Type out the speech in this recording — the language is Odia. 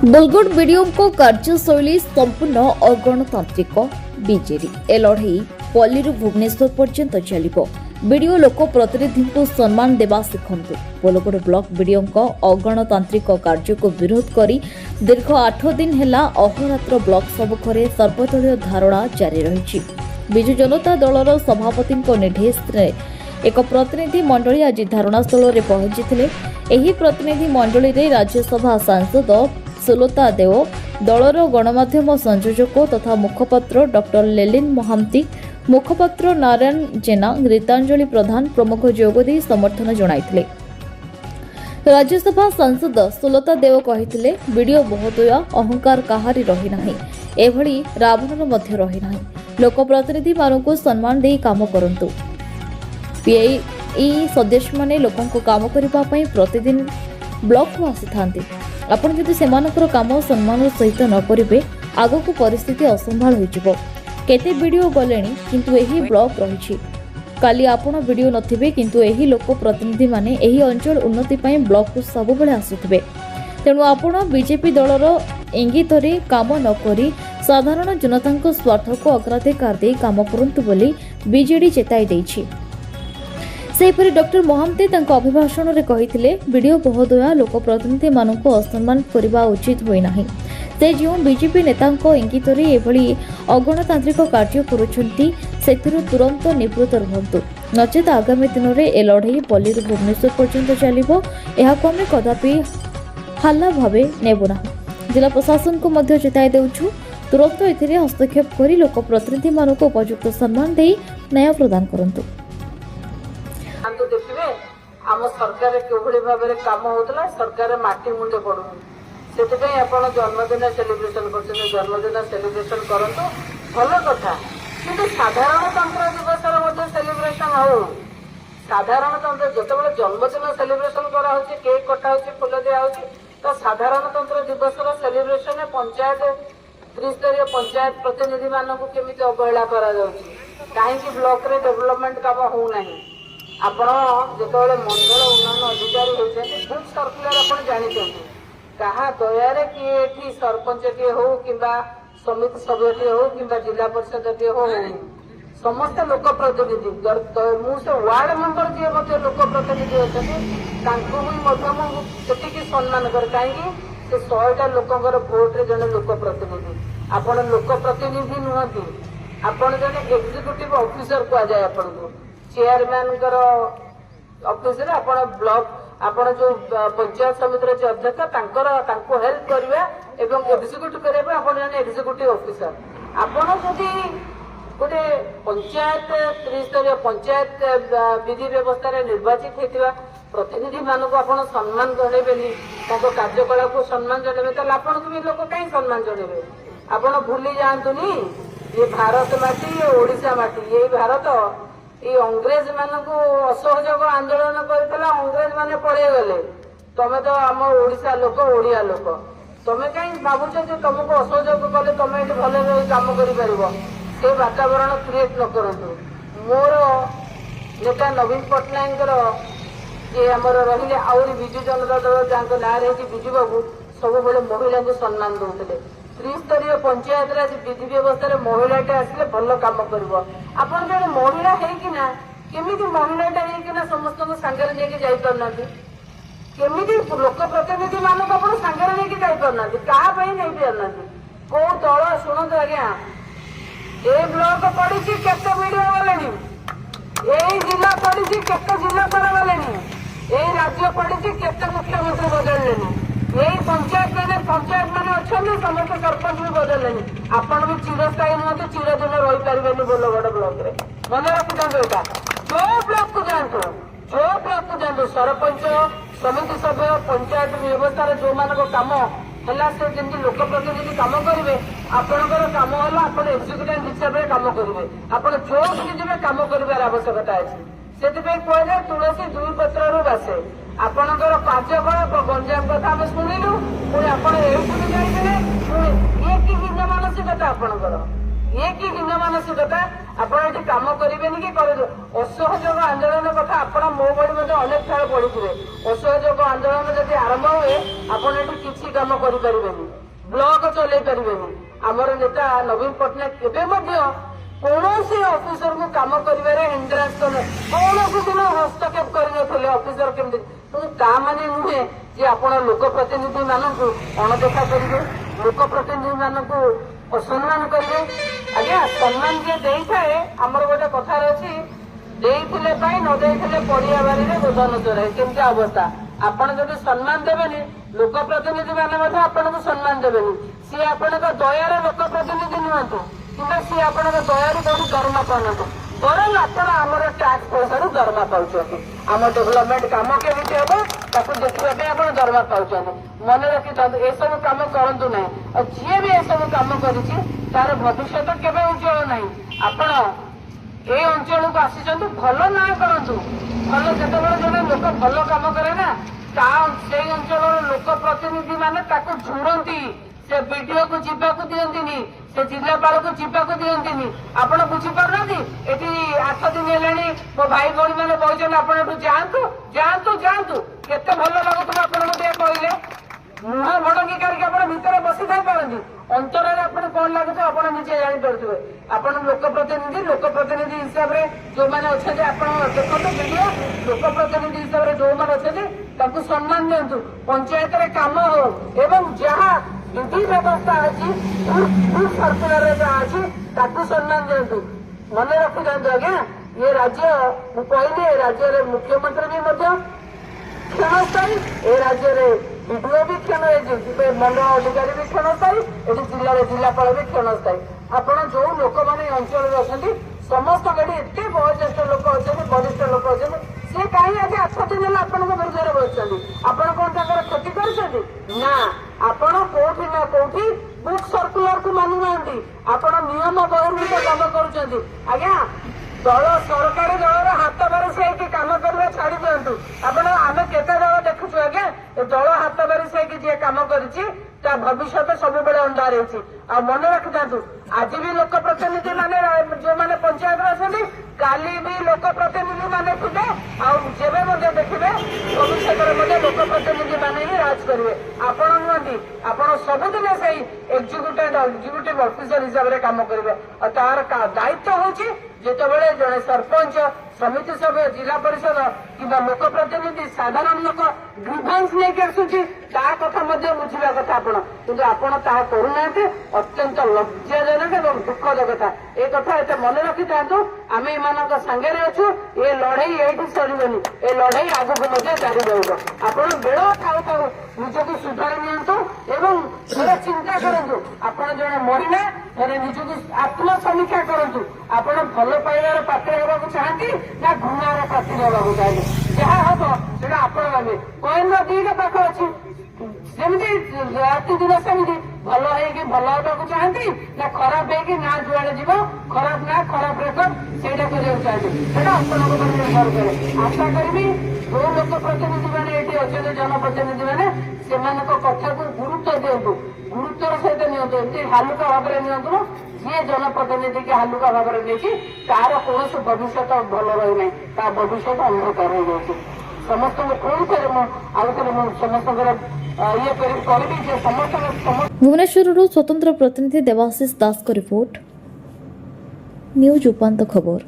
बुलगुड़ बीडीओ को कार्यशैली संपूर्ण अगणतांत्रिक बीजेडी ए लड़ई पल्ली भुवनेश्वर पर्यंत चलिबो। बीडीओ लोक प्रतिनिधि को सम्मान देवा शिखंतु। बोलगुड़ ब्लॉक बीडीओ अगणतांत्रिक कार्य को विरोध करी दीर्घ 8 दिन हेला अहोरात्र ब्लॉक सम्मुखें सर्वदलीय धारणा जारी रही। विजु जनता दलर सभापति निर्देश एक प्रतिनिधि मंडली आज धारणास्थल में पहुंची। एही प्रतिनिधि मंडली रे राज्यसभा सांसद सुलता देव, दलर गणमाध्यम संयोजक तथा मुखपात्र डॉक्टर लेलिन महांती, मुखपात्र नारायण जेना, गीतांजलि प्रधान प्रमुख जोगदे समर्थन जणाइथिले। राज्यसभा सांसद सुलता देव कहिथिले, वीडियो महोदय अहंकार कहारी रही नाही, एभली रावणर मध्य रही नाही। लोक प्रतिनिधि मानकु सम्मान देई काम करंतु। पीआई सदस्य माने लोकन को काम करिबा पई प्रतिदिन ब्लॉक को आसी थांती। आपण जदि सेमानकर काम सम्मान सहित न करिवे आगो परिस्थिति असंभाल होइजिवो। केते वीडियो गलेनी किंतु एही ब्लॉक रहिछि। काली आपण वीडियो नथिबे किंतु एही लोक प्रतिनिधि माने एही अंचल उन्नति पई ब्लॉक को सब बेले आसुथिबे। तेणु आपण बीजेपी दलर इंगितरे काम न करी साधारण जनता स्वार्थ को अग्राधिकार दे काम करंतु बोली बीजेडी चेताई दैछि। सेपरि डॉक्टर महांती तांको अभिभाषण रे कहिथिले, वीडियो महोदय लोक प्रतिनिधि मानकु असम्मान करिबा उचित होई नाही। से जो बीजेपी नेतांको इंगितरे एभली अगणतांत्रिक कार्य करुछंती सेथिरु तुरंत निवृत्त रहंतु, नचेत आगामी दिन में ए लड़ई पल्ली भुवनेश्वर पर्यंत चलिबो। एहाको आमे कदापि हल्ला भावे नेबो नाही। जिला प्रशासन को मध्य चेताई देउछु, तुरंत एथिरे हस्तक्षेप करी लोक प्रतिनिधि मानकु उपयुक्त सम्मान देई न्याय प्रदान करंतु। देखिए आम सरकार किभली भाव में कम होता सरकार माटी मुंडे पड़ूनी से जन्मदिन सेलिब्रेशन कर जन्मदिन सेलिब्रेशन करतु भल कथा कि साधारणतंत्र दिवस सेलिब्रेशन हो साधारणतंत्र जो जन्मदिन सेलिब्रेशन करा केक कटा फुल दिया तो साधारणतंत्र दिवस सेलिब्रेशन पंचायत त्रिस्तरीय पंचायत प्रतिनिधि मानक केमी अवहेला कहीं ब्लॉक रे डेवलपमेंट काम होना आपण जिते मंडल उन्नयन अधिकारी होती बुक सर्कुलर आप जानते क्या दया किए सरपंच टे हो कि समिति सभ्य टे हो कि जिला परिषद टे हो समस्त लोक प्रतिनिधि मुझे वार्ड मेंबर जी लोक प्रतिनिधि अच्छा भी सम्मान कर कहीं 100टा लोकर भोट्रे जड़े लोक प्रतिनिधि आपण लोक प्रतिनिधि नुहति आपण जड़े एक्जिक्यूटिव ऑफिसर कह जाए आपन को चेयरमैन ऑफिस आपण ब्लॉक आपण जो पंचायत समिति जो अध्यक्ष हेल्प करवा एवं एक्जिक्यूट करने आपण जन एक्जिक्यूटिव ऑफिसर आपण जदि गोटे पंचायत त्रिस्तरीय पंचायत विधि व्यवस्था निर्वाचित होता प्रतिनिधि मानक आपण सम्मान जणेबेनी कार्यकलाप को सम्मान जणेबे तो आपण को भी लोक कहीं सम्मान जणेबे आपण भूली जातुनी ये भारत माटी ये ओडिशा माटी ये भारत ये अंग्रेज मान को असहयोग आंदोलन करता अंग्रेज माने पड़े गले तमे तो आम ओडिशा लोक ओडिया लोक तमे कहीं भावुच तुमको असहयोग कले तुम ये भल कम कर वातावरण क्रिएट न करूँ मोर नेता नवीन पट्टनायक ये आमर रही आहरी विजु जनता दल जहाँ ना रही विजु बाबू सब बेले महिला को सम्मान दौते त्रिस्तरीय पंचायत आज विधि व्यवस्था महिलाटे आसिले भल कम कर जड़े महिला होना केमी महिलाटा होना समस्त सांगे लेकिन जापारना केमी लोक प्रतिनिधि मानक आप सांगे लेकिन जापारना क्या नहीं पारना कौ दल शुणु आज्ञा ए ब्लॉक पड़ी केते वीडियो गले जिला पड़ी केते जिलापाल गले यही राज्य पड़ी केते मुख्यमंत्री बदलले यही पंचायत मैंने अच्छा समस्त सरपंच भी बदलले आपण भी चिरस्थायी नुहत चिरदिन रही पारे बोलगढ़ ब्लॉक रे मन रखी था जो ब्लॉक को जातु सरपंच समिति सभ्य पंचायत व्यवस्था जो मान कम है से जमी लोक प्रतिनिधि कम करेंगे आपणकर कम है आप एक्जिक्यूटिव हिसाब से कम करेंगे आप जो जी कम कर आवश्यकता अच्छी से कह तुलसी 2 पत्र बासे आपणकर कार्यकलाप गंजाम कथा आम शुणिलु पुणी आप जाइए पुणी ये कि मानसिकता आपणकर ଇଏ କି ହୀନ ମାନସିକତା? ଆପଣ ଏଠି କାମ କରିବେନି କି କରିବେ? ଅସହଯୋଗ ଆନ୍ଦୋଳନ କଥା ଆପଣ ମୋ ଭଳି ମଧ୍ୟ ଅନେକ ଥର ପଢିଥିବେ। ଅସହଯୋଗ ଆନ୍ଦୋଳନ ଯଦି ଆରମ୍ଭ ହୁଏ ଆପଣ ଏଠି କିଛି କାମ କରିପାରିବେନି, ବ୍ଲକ ଚଲେଇ ପାରିବେନି। ଆମର ନେତା ନବୀନ ପଟ୍ଟନାୟକ କେବେ ମଧ୍ୟ କୌଣସି ଅଫିସରକୁ କାମ କରିବାରେ ହିନ୍ଦ୍ରାଂଶ କୌଣସି ଦିନ ହସ୍ତକ୍ଷେପ କରିନଥିଲେ। ଅଫିସର କେମିତି, କିନ୍ତୁ ତା ମାନେ ନୁହେଁ ଯେ ଆପଣ ଲୋକପ୍ରତିନିଧି ମାନଙ୍କୁ ଅଣଦେଖା କରିବେ, ଲୋକପ୍ରତିନିଧି ମାନଙ୍କୁ ଅସମ୍ମାନ କରିବେ। ଆଜ୍ଞା, ସମ୍ମାନ ଯିଏ ଦେଇଥାଏ, ଆମର ଗୋଟେ କଥାରେ ଅଛି, ଦେଇଥିଲେ ପାଇଁ ନ ଦେଇଥିଲେ ପଡିଆ ବାରିରେ ଗୋଧନ ଚରାଏ। କେମିତି ଅବସ୍ଥା? ଆପଣ ଯଦି ସମ୍ମାନ ଦେବେନି, ଲୋକପ୍ରତିନିଧି ମାନେ ମଧ୍ୟ ଆପଣଙ୍କୁ ସମ୍ମାନ ଦେବେନି। ସିଏ ଆପଣଙ୍କ ଦୟାର ଲୋକପ୍ରତିନିଧି ନୁହନ୍ତୁ, କିନ୍ତୁ ସିଏ ଆପଣଙ୍କ ଦୟାରୁ କୋଉଠି ଦରମା ପାଉନାହାନ୍ତି, ବରଂ ଆପଣ ଆମର ଟ୍ୟାକ୍ସ ପଇସାରୁ ଦରମା ପାଉଛନ୍ତି। ଆମ ଡେଭଲପମେଣ୍ଟ କାମ କେମିତି ହବ ତାକୁ ଦେଖିବା ପାଇଁ ଆପଣ ଦରମା ପାଉଛନ୍ତି। ମନେ ରଖିଥାନ୍ତୁ, ଏସବୁ କାମ କରନ୍ତୁ ନାହିଁ। ଆଉ ଯିଏ ବି ଏସବୁ କାମ କରିଛି ତାର ଭବିଷ୍ୟତ କେବେ ଉଜ୍ଜଳ ନାହିଁ। ଆପଣ ଏଇ ଅଞ୍ଚଳକୁ ଆସିଛନ୍ତି, ଭଲ ନାଁ କରନ୍ତୁ। ଭଲ, ଯେତେବେଳେ ଜଣେ ଲୋକ ଭଲ କାମ କରେ ନା, ସେଇ ଅଞ୍ଚଳର ଲୋକପ୍ରତିନିଧି ମାନେ ତାକୁ ଝୁରନ୍ତି। ସେ ବିଡିଓକୁ ଯିବାକୁ ଦିଅନ୍ତିନି, ସେ ଜିଲ୍ଲାପାଳକୁ ଯିବାକୁ ଦିଅନ୍ତିନି। ଆପଣ ବୁଝିପାରୁନାହାନ୍ତି? ଏଠି 8 ଦିନ ହେଲାଣି ମୋ ଭାଇ ଭଉଣୀ ମାନେ କହିଛନ୍ତି ଆପଣ ଏଠୁ ଯାଆନ୍ତୁ ଯାଆନ୍ତୁ ଯାଆନ୍ତୁ। କେତେ ଭଲ ଲାଗୁଥିବ ଆପଣଙ୍କୁ ଟିକେ କହିଲେ? ମୁହଁ ଭଡଙ୍ଗି କରିକି ଆପଣ ଭିତରେ ବସିଥାଇ ପାରନ୍ତି, ଅନ୍ତରରେ ଆପଣ କଣ ଲାଗୁଥିବ ଆପଣ ନିଜେ ଜାଣିପାରୁଥିବେ। ଆପଣ ଲୋକପ୍ରତିନିଧି ହିସାବରେ ଯୋଉମାନେ ଅଛନ୍ତି, ଆପଣ ଦେଖନ୍ତୁ ଭିଡିଓ, ଲୋକପ୍ରତିନିଧି ହିସାବରେ ଯୋଉମାନେ ଅଛନ୍ତି ତାଙ୍କୁ ସମ୍ମାନ ଦିଅନ୍ତୁ। ପଞ୍ଚାୟତରେ କାମ ହଉ ଏବଂ ଯାହା ବିଧି ବ୍ୟବସ୍ଥା ଅଛି, ସର୍କୁଲାର ଯାହା ଅଛି ତାକୁ ସମ୍ମାନ ଦିଅନ୍ତୁ। ମନେ ରଖିଥାନ୍ତୁ ଆଜ୍ଞା, ଏ ରାଜ୍ୟ, ମୁଁ କହିଲି, ଏ ରାଜ୍ୟରେ ମୁଖ୍ୟମନ୍ତ୍ରୀ ବି ମଧ୍ୟ କ୍ଷଣସ୍ଥାୟୀ, ଏ ରାଜ୍ୟରେ ବିଡିଓ ବି ମଣ୍ଡଳ ଅଧିକାରୀ ବି କ୍ଷଣସ୍ଥାୟୀ, ଏଠି ଜିଲ୍ଲାରେ ଜିଲ୍ଲାପାଳ ବି କ୍ଷଣସ୍ଥାୟୀ। ଆପଣ ଯୋଉ ଲୋକମାନେ ଏ ଅଞ୍ଚଳରେ ଅଛନ୍ତି, ସମସ୍ତଙ୍କ ଏଠି ଏତେ ବୟୋଜ୍ୟେଷ୍ଠ ଲୋକ ଅଛନ୍ତି, ବରିଷ୍ଠ ଲୋକ ଅଛନ୍ତି, ସେ କାହିଁ ଆଜି 8 ଦିନ ହେଲା ଆପଣଙ୍କ ବିରୁଦ୍ଧରେ ବସିଛନ୍ତି? ଆପଣ କଣ ତାଙ୍କର କ୍ଷତି କରିଛନ୍ତି? ନା, ଆପଣ କୋଉଠି ନା କୋଉଠି ବୁକ୍ ସର୍କୁଲାରକୁ ମାନୁନାହାନ୍ତି, ଆପଣ ନିୟମ ବହିର୍ଭୂତ କାମ କରୁଛନ୍ତି। ଆଜ୍ଞା, ସରକାରୀ ଦଳର ହାତ ବାରିଶି ହେଇକି କାମ କରିବା ଛାଡି ଦିଅନ୍ତୁ। ଆମେ କେତେ ଦଳ ଦେଖୁଛୁ ଆଜ୍ଞା, ଏ ଦଳ ହାତ ବାରିଶି ହେଇକି ଯିଏ କାମ କରିଛି ତା ଭବିଷ୍ୟତ ସବୁବେଳେ ଅନ୍ଧାର ହେଇଛି। ଆଉ ମନେ ରଖିଥାନ୍ତୁ, ଆଜି ବି ଲୋକପ୍ରତିନିଧି ମାନେ ଯୋଉମାନେ ପଞ୍ଚାୟତରେ ଅଛନ୍ତି, କାଲି ବି ଲୋକପ୍ରତିନିଧି ମାନେ ଥିବେ, ଆଉ ଯେବେ ମଧ୍ୟ ଦେଖିବେ ଭବିଷ୍ୟତରେ ମଧ୍ୟ ଲୋକପ୍ରତିନିଧି ମାନେ ହିଁ ରାଜ କରିବେ। ଆପଣ ନୁହନ୍ତି, ଆପଣ ସବୁଦିନ ସେଇ ଏକ୍ଜିକ୍ୟୁଟିଭ ଅଫିସର ହିସାବରେ କାମ କରିବେ। ଆଉ ତାର ଦାୟିତ୍ୱ ହଉଛି, ଯେତେବେଳେ ଜଣେ ସରପଞ୍ଚ, ସମିତି ସଭ୍ୟ, ଜିଲ୍ଲା ପରିଷଦ କିମ୍ବା ଲୋକପ୍ରତିନିଧି, ସାଧାରଣ ଲୋକ ଗ୍ରିଭାନ୍ସ ନେଇକି ଆସୁଛି, ତା କଥା ମଧ୍ୟ ବୁଝିବା କଥା ଆପଣ, କିନ୍ତୁ ଆପଣ ତାହା କରୁନାହାନ୍ତି। ଅତ୍ୟନ୍ତ ଲଜ୍ଜାଜନକ ଏବଂ ଦୁଃଖଦ କଥା। ଏ କଥା ଏତେ ମନେ ରଖିଥାନ୍ତୁ। ଆମେ ଏମାନଙ୍କ ସାଙ୍ଗରେ ଅଛୁ। ଏ ଲଢେଇ ଏଇଠି ସରିବନି, ଏ ଲଢେଇ ଆଗକୁ ମଧ୍ୟ ଜାରି ରହିବ। ଆପଣ ବେଳ ଥାଉ ଥାଉ ନିଜକୁ ସୁଧାରି ନିଅନ୍ତୁ ଏବଂ ଥରେ ଚିନ୍ତା କରନ୍ତୁ। ଆପଣ ଜଣେ ମହିଳା, ଥରେ ନିଜକୁ ଆତ୍ମସମୀକ୍ଷା କରନ୍ତୁ। ଆପଣ ଭଲ ପାଇବାର ପାତ୍ର ହେବାକୁ ଚାହାନ୍ତି ନା ଘୃଣାର ପାତ୍ର ହେବାକୁ ଚାହାନ୍ତି? ଯାହା ହବ ସେଟା ଆପଣ ଭାବେ। କଏନର ଦିଟା ପାଖ ଅଛି, ଯେମିତି ରାତି ଦିନ ସେମିତି। ଭଲ ହେଇକି ଭଲ ହେବାକୁ ଚାହାନ୍ତି ନା ଖରାପ ହେଇକି ନା ଯୁଆଡେ ଯିବ ଖରାପ ନା ଖରାପ ରେକର୍ଡ ସେଇଟା କରିବାକୁ ଚାହାନ୍ତି? ସେଟା ଆପଣଙ୍କ ଉପରେ ନିର୍ଭର କରେ। ଆଶା କରିବି ଯୋଉ ଲୋକ ପ୍ରତିନିଧି ମାନେ ଏଠି ଅଛନ୍ତି, ଜନପ୍ରତିନିଧି ମାନେ, ସେମାନଙ୍କ କଥାକୁ ଗୁରୁତ୍ୱ ଦିଅନ୍ତୁ, ଗୁରୁତ୍ୱର ସହିତ ନିଅନ୍ତୁ। ଏମିତି ହାଲୁକା ଭାବରେ ନିଅନ୍ତୁ। ଯିଏ ଜନପ୍ରତିନିଧି କି ହାଲୁକା ଭାବରେ ନେଇଛି ତାର କୌଣସି ଭବିଷ୍ୟତ ଭଲ ରହିନାହିଁ, ତା ଭବିଷ୍ୟତ ଅନ୍ଧକାର ହେଇଯାଉଛି। ସମସ୍ତଙ୍କୁ ପୁଣି ଥରେ ମୁଁ ଆଉ ଥରେ ସମସ୍ତଙ୍କର କହିବି ଯେ ଭୁବନେଶ୍ୱରରୁ ସ୍ୱତନ୍ତ୍ର ପ୍ରତିନିଧି ଦେବାଶିଷ ଦାସଙ୍କ ରିପୋର୍ଟ, ନ୍ୟୁଜ ଉପାନ୍ତ ଖବର।